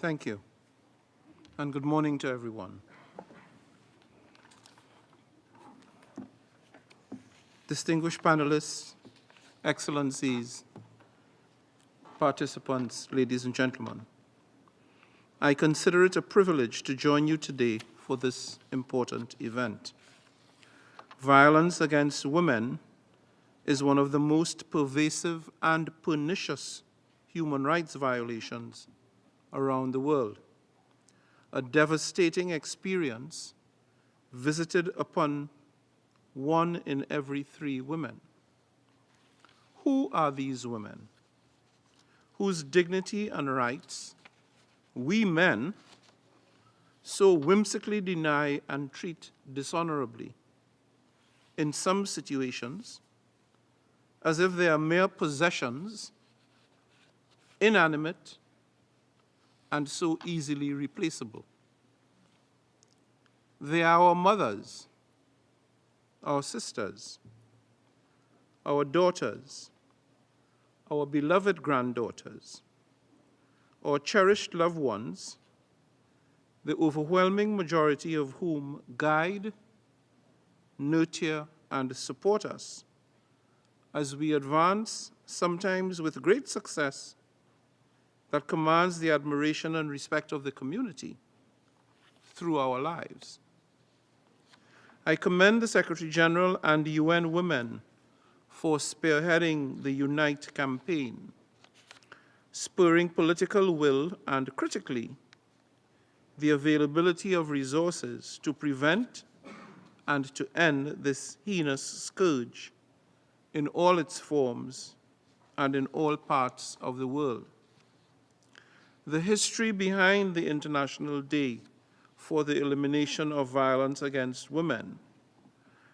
Thank you, and good morning to everyone. Distinguished panelists, excellencies, participants, ladies and gentlemen, I consider it a privilege to join you today for this important event. Violence against women is one of the most pervasive and pernicious human rights violations around the world, a devastating experience visited upon 1 in every 3 women. Who are these women whose dignity and rights we men so whimsically deny and treat dishonorably, in some situations, as if they are mere possessions, inanimate, and so easily replaceable? They are our mothers, our sisters, our daughters, our beloved granddaughters, our cherished loved ones, the overwhelming majority of whom guide, nurture, and support us as we advance, sometimes with great success, that commands the admiration and respect of the community through our lives. I commend the Secretary General and UN Women for spearheading the Unite campaign, spurring political will and, critically, the availability of resources to prevent and to end this heinous scourge in all its forms and in all parts of the world. The history behind the International Day for the Elimination of Violence Against Women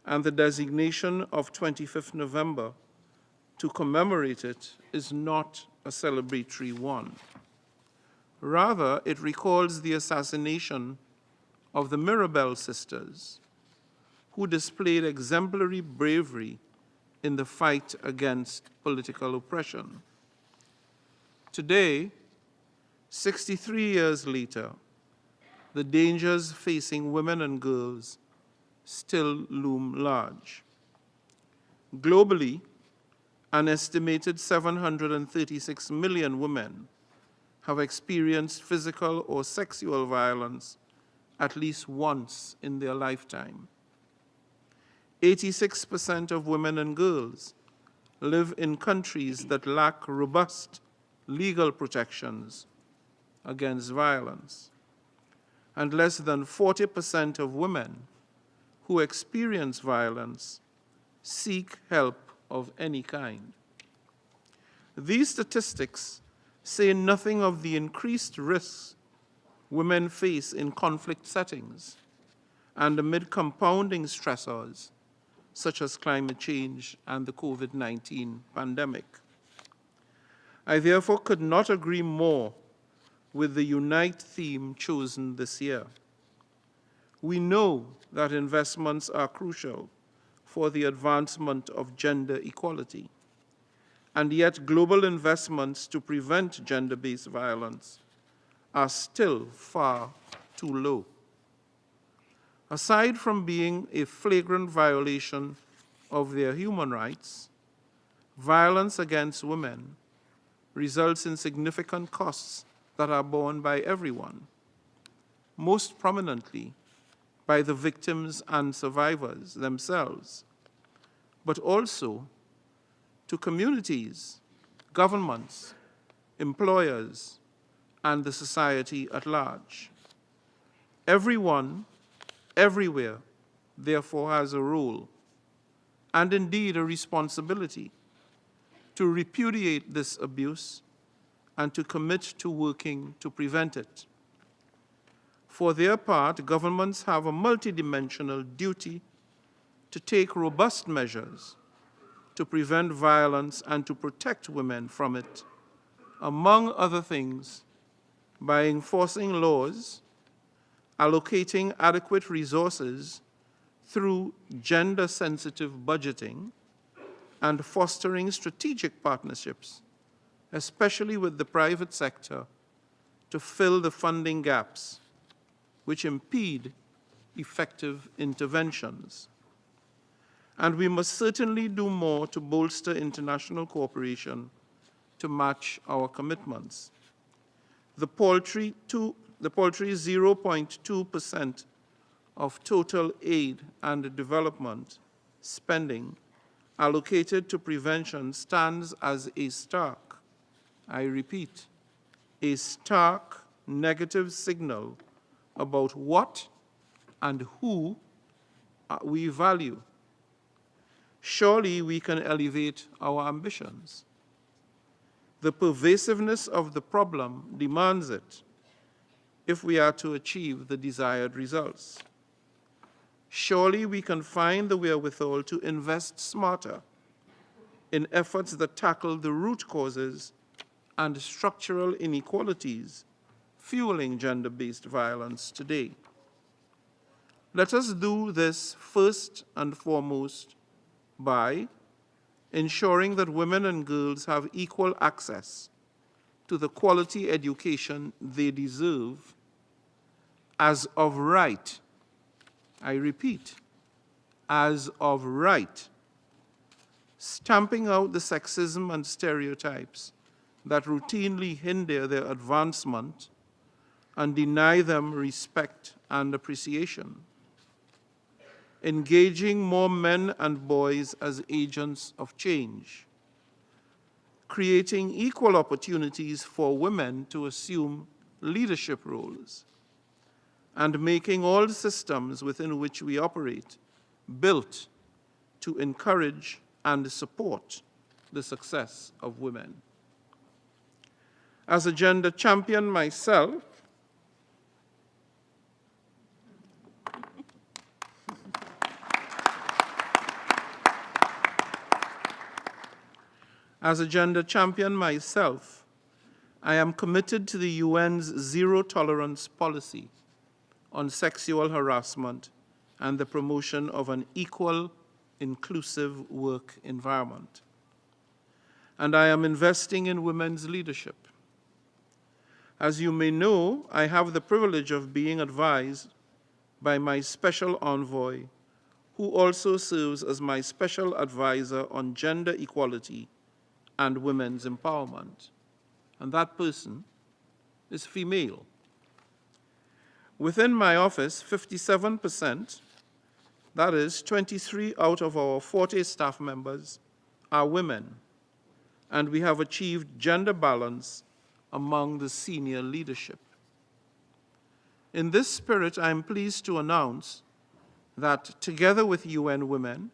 and the designation of 25th November to commemorate it is not a celebratory one. Rather, it recalls the assassination of the Mirabel sisters, who displayed exemplary bravery in the fight against political oppression. Today, 63 years later, the dangers facing women and girls still loom large. Globally, an estimated 736 million women have experienced physical or sexual violence at least once in their lifetime. 86% of women and girls live in countries that lack robust legal protections against violence, and less than 40% of women who experience violence seek help of any kind. These statistics say nothing of the increased risks women face in conflict settings and amid compounding stressors such as climate change and the COVID-19 pandemic. I therefore could not agree more with the Unite theme chosen this year. We know that investments are crucial for the advancement of gender equality, and yet global investments to prevent gender-based violence are still far too low. Aside from being a flagrant violation of their human rights, violence against women results in significant costs that are borne by everyone, most prominently by the victims and survivors themselves, but also to communities, governments, employers, and the society at large. Everyone, everywhere, therefore has a role, and indeed a responsibility, to repudiate this abuse and to commit to working to prevent it. For their part, governments have a multidimensional duty to take robust measures to prevent violence and to protect women from it, among other things, by enforcing laws, allocating adequate resources through gender-sensitive budgeting, and fostering strategic partnerships, especially with the private sector, to fill the funding gaps which impede effective interventions. And we must certainly do more to bolster international cooperation to match our commitments. The paltry 0.2% of total aid and development spending allocated to prevention stands as a stark, I repeat, a stark negative signal about what and who we value. Surely we can elevate our ambitions. The pervasiveness of the problem demands it if we are to achieve the desired results. Surely we can find the wherewithal to invest smarter in efforts that tackle the root causes and structural inequalities fueling gender-based violence today. Let us do this first and foremost by ensuring that women and girls have equal access to the quality education they deserve as of right. I repeat, as of right, stamping out the sexism and stereotypes that routinely hinder their advancement and deny them respect and appreciation. Engaging more men and boys as agents of change. Creating equal opportunities for women to assume leadership roles. And making all systems within which we operate built to encourage and support the success of women. As a gender champion myself, I am committed to the UN's zero-tolerance policy on sexual harassment and the promotion of an equal, inclusive work environment. And I am investing in women's leadership. As you may know, I have the privilege of being advised by my special envoy, who also serves as my special advisor on gender equality and women's empowerment. And that person is female. Within my office, 57%, that is 23 out of our 40 staff members, are women, and we have achieved gender balance among the senior leadership. In this spirit, I am pleased to announce that together with UN Women,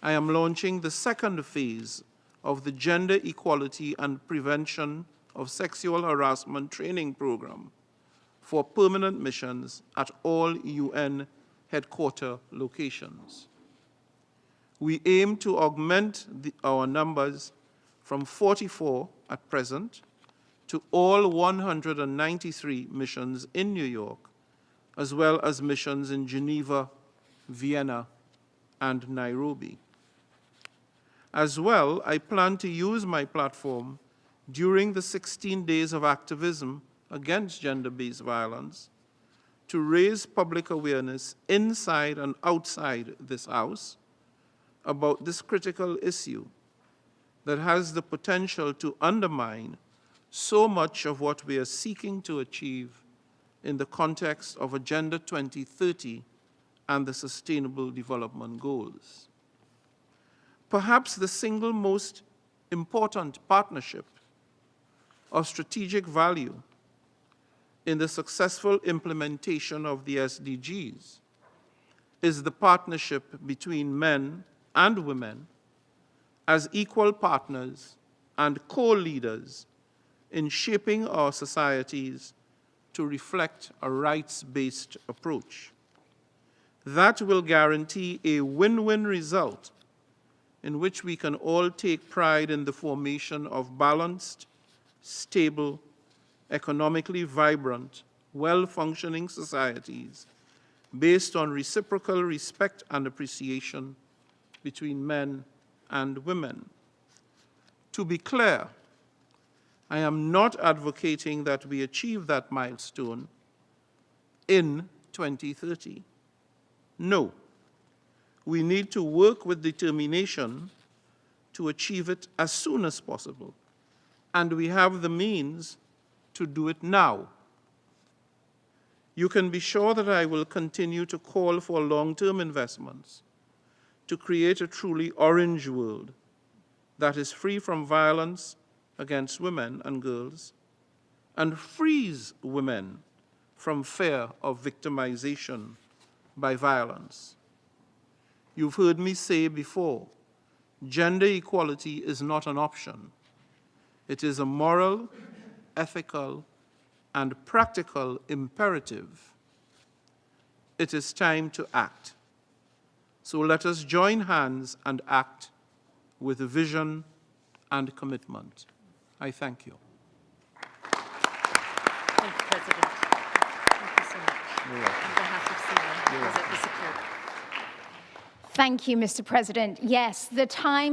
I am launching the second phase of the Gender Equality and Prevention of Sexual Harassment Training Program for permanent missions at all UN headquarter locations. We aim to augment our numbers from 44 at present to all 193 missions in New York, as well as missions in Geneva, Vienna, and Nairobi. As well, I plan to use my platform during the 16 days of activism against gender-based violence to raise public awareness inside and outside this House about this critical issue that has the potential to undermine so much of what we are seeking to achieve in the context of Agenda 2030 and the Sustainable Development Goals. Perhaps the single most important partnership of strategic value in the successful implementation of the SDGs is the partnership between men and women as equal partners and co-leaders in shaping our societies to reflect a rights-based approach. That will guarantee a win-win result in which we can all take pride in the formation of balanced, stable, economically vibrant, well-functioning societies based on reciprocal respect and appreciation between men and women. To be clear, I am not advocating that we achieve that milestone in 2030. No. We need to work with determination to achieve it as soon as possible, and we have the means to do it now. You can be sure that I will continue to call for long-term investments to create a truly orange world that is free from violence against women and girls and frees women from fear of victimization by violence. You've heard me say before, gender equality is not an option. It is a moral, ethical, and practical imperative. It is time to act. So let us join hands and act with vision and commitment. I thank you. Thank you, President. Thank you so much. You're welcome. On behalf of CERN, You're present the support. Thank you, Mr. President. Yes, the time